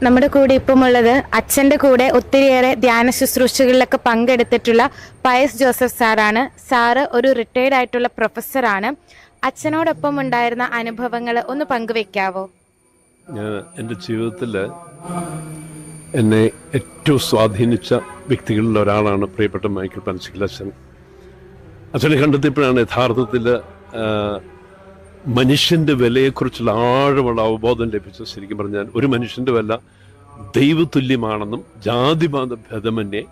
നമ്മുടെ കൂടെ ഇപ്പം ഉള്ളത് അച്ഛൻ്റെ കൂടെ ഒത്തിരിയേറെ ധ്യാന ശുശ്രൂഷകളിലൊക്കെ പങ്കെടുത്തിട്ടുള്ള പയസ് ജോസഫ് സാറാണ്. സാറ് ഒരു റിട്ടയർഡ് ആയിട്ടുള്ള പ്രൊഫസറാണ്. അച്ഛനോടൊപ്പം ഉണ്ടായിരുന്ന അനുഭവങ്ങൾ ഒന്ന് പങ്കുവെക്കാവോ? ഞാൻ എൻ്റെ ജീവിതത്തിൽ എന്നെ ഏറ്റവും സ്വാധീനിച്ച വ്യക്തികളിൽ ഒരാളാണ് പ്രിയപ്പെട്ട മൈക്കിൾ പനച്ചിക്കൽ അച്ഛൻ. അച്ഛനെ കണ്ടെത്തിയപ്പോഴാണ് യഥാർത്ഥത്തിൽ മനുഷ്യൻ്റെ വിലയെക്കുറിച്ചുള്ള ആഴമുള്ള അവബോധം ലഭിച്ചത്. ശരിക്കും പറഞ്ഞാൽ ഒരു മനുഷ്യൻ്റെ വില ദൈവതുല്യമാണെന്നും ജാതിമത ഭേദമന്യേ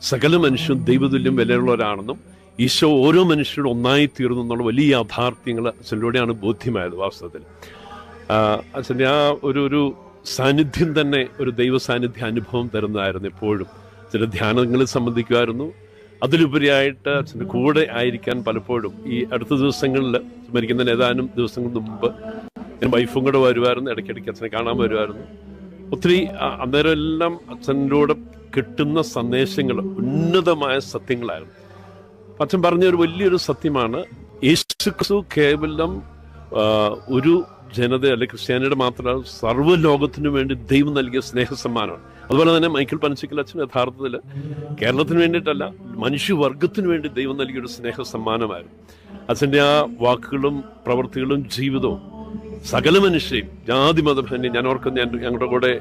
സകല മനുഷ്യരും ദൈവതുല്യം വിലയുള്ളവരാണെന്നും ഈശോ ഓരോ മനുഷ്യരോട് ഒന്നായി തീർന്നു എന്നുള്ള വലിയ യാഥാർത്ഥ്യങ്ങൾ അച്ഛനിലൂടെയാണ് ബോധ്യമായത്. വാസ്തവത്തിൽ അച്ഛൻ്റെ ആ ഒരു സാന്നിധ്യം തന്നെ ഒരു ദൈവ സാന്നിധ്യ അനുഭവം തരുന്നതായിരുന്നു. എപ്പോഴും ചില ധ്യാനങ്ങളിൽ സംബന്ധിക്കുമായിരുന്നു. അതിലുപരിയായിട്ട് അച്ഛൻ്റെ കൂടെ ആയിരിക്കാൻ പലപ്പോഴും ഈ അടുത്ത ദിവസങ്ങളിൽ മരിക്കുന്നതിന് ഏതാനും ദിവസങ്ങൾ മുമ്പ് ഞാൻ വൈഫും കൂടെ വരുമായിരുന്നു. ഇടയ്ക്കിടയ്ക്ക് അച്ഛനെ കാണാൻ വരുമായിരുന്നു. ഒത്തിരി അന്നേരം എല്ലാം അച്ഛനിലൂടെ കിട്ടുന്ന സന്ദേശങ്ങൾ ഉന്നതമായ സത്യങ്ങളായിരുന്നു. അച്ഛൻ പറഞ്ഞൊരു വലിയൊരു സത്യമാണ്, യേശുക്രിസ്തു കേവലം ഒരു ജനത അല്ലെ ക്രിസ്ത്യാനിയുടെ മാത്രമല്ല സർവ്വലോകത്തിനു വേണ്ടി ദൈവം നൽകിയ സ്നേഹസമ്മാനമാണ്. അതുപോലെ തന്നെ മൈക്കിൾ പനച്ചിക്കൽ അച്ഛൻ യഥാർത്ഥത്തിൽ കേരളത്തിന് വേണ്ടിയിട്ടല്ല, മനുഷ്യവർഗത്തിന് വേണ്ടി ദൈവം നൽകിയൊരു സ്നേഹസമ്മാനമായിരുന്നു. അച്ഛൻ്റെ ആ വാക്കുകളും പ്രവൃത്തികളും ജീവിതവും സകല മനുഷ്യരെയും ജാതി മതഭേദമന്യേ ഞാൻ ഓർക്കുന്ന ഞങ്ങളുടെ കൂടെ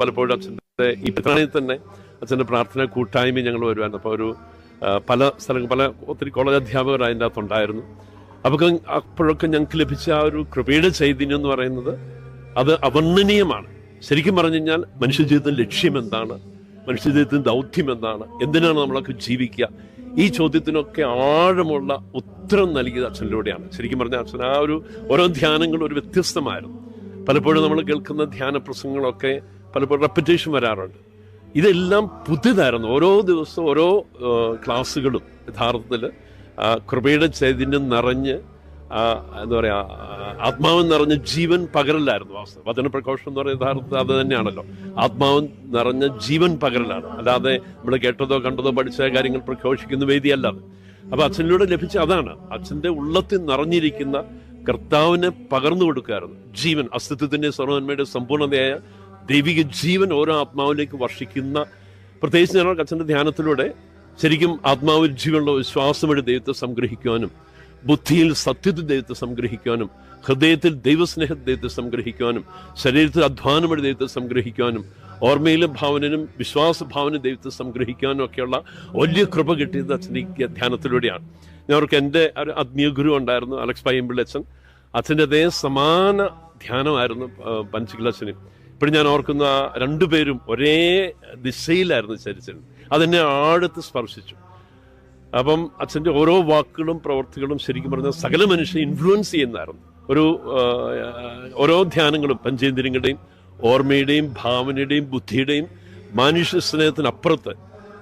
പലപ്പോഴും അച്ഛൻ്റെ ഈ പിതാവിൽ തന്നെ അച്ഛൻ്റെ പ്രാർത്ഥന കൂട്ടായ്മ ഞങ്ങൾ വരുമായിരുന്നു. അപ്പോൾ ഒരു പല സ്ഥലങ്ങൾ ഒത്തിരി കോളേജ് അധ്യാപകർ അതിൻ്റെ അകത്തുണ്ടായിരുന്നു. അപ്പോഴൊക്കെ ഞങ്ങൾക്ക് ലഭിച്ച ആ ഒരു കൃപയുടെ ചൈതന്യം എന്ന് പറയുന്നത് അത് അവർണ്ണനീയമാണ്. ശരിക്കും പറഞ്ഞു കഴിഞ്ഞാൽ മനുഷ്യജീവിതത്തിന്റെ ലക്ഷ്യം എന്താണ്, മനുഷ്യജീവിതത്തിന്റെ ദൗത്യം എന്താണ്, എന്തിനാണ് നമ്മളൊക്കെ ജീവിക്കുക, ഈ ചോദ്യത്തിനൊക്കെ ആഴമുള്ള ഉത്തരം നൽകിയത് അച്ഛനിലൂടെയാണ്. ശരിക്കും പറഞ്ഞാൽ അച്ഛൻ ആ ഓരോ ധ്യാനങ്ങളും ഒരു വ്യത്യസ്തമായിരുന്നു. പലപ്പോഴും നമ്മൾ കേൾക്കുന്ന ധ്യാന പ്രസംഗങ്ങളൊക്കെ പലപ്പോഴും റെപ്പിറ്റേഷൻ വരാറുണ്ട്. ഇതെല്ലാം പുതിയതായിരുന്നു. ഓരോ ദിവസവും ഓരോ ക്ലാസ്സുകളും യഥാർത്ഥത്തിൽ കൃപയുടെ ചൈതന്യം നിറഞ്ഞ് എന്താ പറയുക, ആത്മാവ് നിറഞ്ഞ ജീവൻ പകരലായിരുന്നു. വാസ്തവം വചന പ്രഘോഷം എന്ന് പറയുന്നത് യഥാർത്ഥത്തിൽ അത് തന്നെയാണല്ലോ, ആത്മാവ് നിറഞ്ഞ ജീവൻ പകരലാണ്. അല്ലാതെ നമ്മൾ കേട്ടതോ കണ്ടതോ പഠിച്ച കാര്യങ്ങൾ പ്രഘോഷിക്കുന്ന വേദിയല്ല അത്. അപ്പൊ അച്ഛനിലൂടെ ലഭിച്ച അതാണ്, അച്ഛൻ്റെ ഉള്ളത്തിൽ നിറഞ്ഞിരിക്കുന്ന കർത്താവിനെ പകർന്നു കൊടുക്കാറുണ്ട്. ജീവൻ, അസ്തിത്വത്തിന്റെ സർവ്വനന്മയുടെ സമ്പൂർണ്ണതയായ ദൈവിക ജീവൻ ഓരോ ആത്മാവിലേക്ക് വർഷിക്കുന്ന, പ്രത്യേകിച്ച് ഞങ്ങൾ അച്ഛൻ്റെ ധ്യാനത്തിലൂടെ ശരിക്കും ആത്മാവിൽ ജീവനുള്ള വിശ്വാസം വഴി ദൈവത്തെ സംഗ്രഹിക്കുവാനും, ബുദ്ധിയിൽ സത്യത്തിൽ ദൈവത്തെ സംഗ്രഹിക്കുവാനും, ഹൃദയത്തിൽ ദൈവസ്നേഹ ദൈവത്തെ സംഗ്രഹിക്കുവാനും, ശരീരത്തിൽ അധ്വാനം വഴി ദൈവത്തെ സംഗ്രഹിക്കുവാനും, ഓർമ്മയിലും ഭാവനയിലും വിശ്വാസഭാവനയും ദൈവത്തെ സംഗ്രഹിക്കാനും ഒക്കെയുള്ള വലിയ കൃപ കിട്ടിയത് അച്ഛൻ്റെ ഈ ധ്യാനത്തിലൂടെയാണ്. ഞങ്ങൾക്ക് എൻ്റെ ഒരു ആത്മീയ ഗുരു ഉണ്ടായിരുന്നു, അലക്സ് പയ്യമ്പിള്ളി അച്ഛൻ. അച്ഛൻ്റെ അതേ സമാന ധ്യാനമായിരുന്നു പനച്ചിക്കൽ അച്ഛനും. ഇപ്പോഴും ഞാൻ ഓർക്കുന്ന രണ്ടുപേരും ഒരേ ദിശയിലായിരുന്നു ചരിച്ചിരുന്നത്. അതെന്നെ ആഴത്ത് സ്പർശിച്ചു. അപ്പം അച്ഛൻ്റെ ഓരോ വാക്കുകളും പ്രവൃത്തികളും ശരിക്കും പറഞ്ഞാൽ സകല മനുഷ്യരെ ഇൻഫ്ലുവൻസ് ചെയ്യുന്നതായിരുന്നു. ഓരോ ധ്യാനങ്ങളും പഞ്ചേന്ദ്രിയങ്ങളുടെയും ഓർമ്മയുടെയും ഭാവനയുടെയും ബുദ്ധിയുടെയും മാനുഷ്യ സ്നേഹത്തിനപ്പുറത്ത്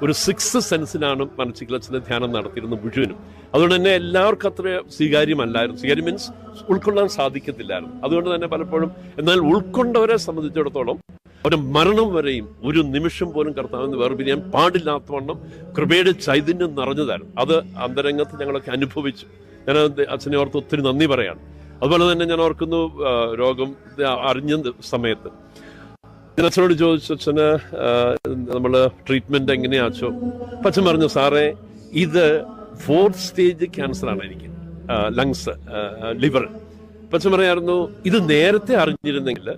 ഒരു സിക്സ് സെൻസിലാണ് പനച്ചിക്കൽ അച്ഛൻ്റെ ധ്യാനം നടത്തിയിരുന്നത് മുഴുവനും. അതുകൊണ്ട് തന്നെ എല്ലാവർക്കും അത്ര സ്വീകാര്യമല്ലായിരുന്നു. സ്വീകാര്യം മീൻസ് ഉൾക്കൊള്ളാൻ സാധിക്കത്തില്ലായിരുന്നു. അതുകൊണ്ട് തന്നെ പലപ്പോഴും എന്നാൽ ഉൾക്കൊണ്ടവരെ സംബന്ധിച്ചിടത്തോളം അവരുടെ മരണം വരെയും ഒരു നിമിഷം പോലും കർത്താവിന് വേർപിരിയാൻ പാടില്ലാത്തവണ്ണം കൃപയുടെ ചൈതന്യം നിറഞ്ഞതായിരുന്നു. അത് അന്തരംഗത്ത് ഞങ്ങളൊക്കെ അനുഭവിച്ചു. ഞാൻ അച്ഛനെ ഓർത്ത് ഒത്തിരി നന്ദി പറയാണ്. അതുപോലെ തന്നെ ഞാൻ ഓർക്കുന്നു, രോഗം അറിഞ്ഞ സമയത്ത് ഞാൻ അച്ഛനോട് ചോദിച്ചു, അച്ഛന് നമ്മൾ ട്രീറ്റ്മെന്റ് എങ്ങനെയാച്ചോ? അച്ഛൻ പറഞ്ഞു, സാറേ ഇത് 4th സ്റ്റേജ് ക്യാൻസറാണ് എനിക്ക്, ലങ്സ്, ലിവർ. അച്ഛൻ പറയായിരുന്നു, ഇത് നേരത്തെ അറിഞ്ഞിരുന്നെങ്കിൽ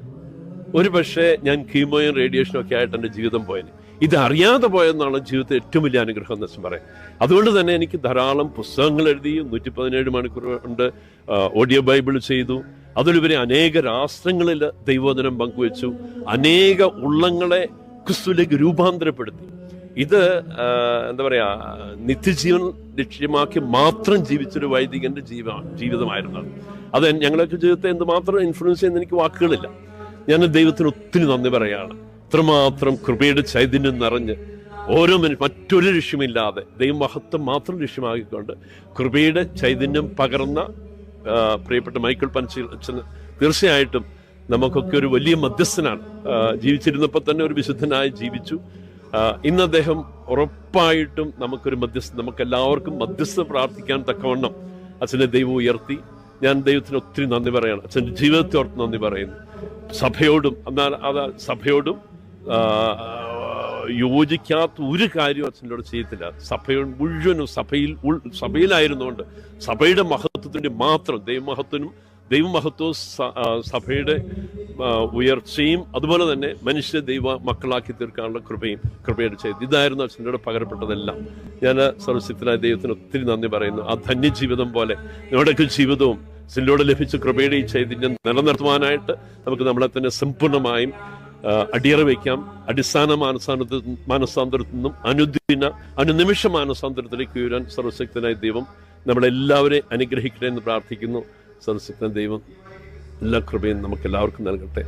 ഒരു പക്ഷേ ഞാൻ കീമോയും റേഡിയേഷനും ഒക്കെ ആയിട്ട് എൻ്റെ ജീവിതം പോയതിന്. ഇത് അറിയാതെ പോയെന്നാണ് ജീവിതത്തിൽ ഏറ്റവും വലിയ അനുഗ്രഹം എന്ന് വെച്ചാൽ പറയാം. അതുകൊണ്ട് തന്നെ എനിക്ക് ധാരാളം പുസ്തകങ്ങൾ എഴുതി, 117 മണിക്കൂർ കൊണ്ട് ഓഡിയോ ബൈബിൾ ചെയ്തു. അതിലുപരി അനേക രാഷ്ട്രങ്ങളിൽ ദൈവവചനം പങ്കുവെച്ചു. അനേക ഉള്ളങ്ങളെ ക്രിസ്തുവിലേക്ക് രൂപാന്തരപ്പെടുത്തി. ഇത് എന്താ പറയാ, നിത്യജീവൻ ലക്ഷ്യമാക്കി മാത്രം ജീവിച്ചൊരു വൈദികന്റെ ജീവിതമായിരുന്നു. അത് ഞങ്ങളൊക്കെ ജീവിതത്തെ എന്തുമാത്രം ഇൻഫ്ലുവൻസ് ചെയ്യുന്ന എനിക്ക് വാക്കുകളില്ല. ഞാൻ ദൈവത്തിന് ഒത്തിരി നന്ദി പറയാണ്. ഇത്രമാത്രം കൃപയുടെ ചൈതന്യം നിറഞ്ഞ് ഓരോ മറ്റൊരു ലക്ഷ്യമില്ലാതെ ദൈവമഹത്വം മാത്രം ലക്ഷ്യമാക്കിക്കൊണ്ട് കൃപയുടെ ചൈതന്യം പകർന്ന പ്രിയപ്പെട്ട മൈക്കിൾ പനച്ചിക്കൽ അച്ഛൻ തീർച്ചയായിട്ടും നമുക്കൊക്കെ ഒരു വലിയ മധ്യസ്ഥനാണ്. ജീവിച്ചിരുന്നപ്പോൾ തന്നെ ഒരു വിശുദ്ധനായി ജീവിച്ചു. ഇന്ന് അദ്ദേഹം ഉറപ്പായിട്ടും നമുക്കെല്ലാവർക്കും മധ്യസ്ഥ പ്രാർത്ഥിക്കാൻ തക്കവണ്ണം അച്ഛനെ ദൈവം ഉയർത്തി. ഞാൻ ദൈവത്തിന് ഒത്തിരി നന്ദി പറയാണ്. അച്ഛൻ്റെ ജീവിതത്തെ ഓർത്ത് നന്ദി പറയുന്നു. സഭയോടും യോജിക്കാത്ത ഒരു കാര്യവും അച്ഛനോട് ചെയ്യത്തില്ല. സഭയുടെ മുഴുവനും സഭയിലായിരുന്നുകൊണ്ട് സഭയുടെ മഹത്വത്തിന് മാത്രം ദൈവമഹത്വവും സഭയുടെ ഉയർച്ചയും അതുപോലെ തന്നെ മനുഷ്യ ദൈവ മക്കളാക്കി തീർക്കാനുള്ള കൃപയുടെ ചെയ്തു. ഇതായിരുന്നു അച്ഛനോട് പകരപ്പെട്ടതെല്ലാം. ഞാൻ സർവശക്തനായ ദൈവത്തിന് ഒത്തിരി നന്ദി പറയുന്നു. ആ ധന്യജീവിതം പോലെ നമ്മുടെയൊക്കെ ജീവിതവും അച്ഛനോട് ലഭിച്ച കൃപയുടെ ഈ ചൈതന്യം നിലനിർത്തുവാനായിട്ട് നമുക്ക് നമ്മളെ തന്നെ സമ്പൂർണ്ണമായും അടിയറ വയ്ക്കാം. അടിസ്ഥാന മാനസാന്തരത്തിൽ നിന്നും അനുനിമിഷ മാനസാന്തരത്തിലേക്ക് ഉയരാൻ സർവശക്തനായ ദൈവം നമ്മളെല്ലാവരെയും അനുഗ്രഹിക്കട്ടെ എന്ന് പ്രാർത്ഥിക്കുന്നു. സർവശക്തൻ ദൈവം എല്ലാ കൃപയും നമുക്ക് എല്ലാവർക്കും നൽകട്ടെ.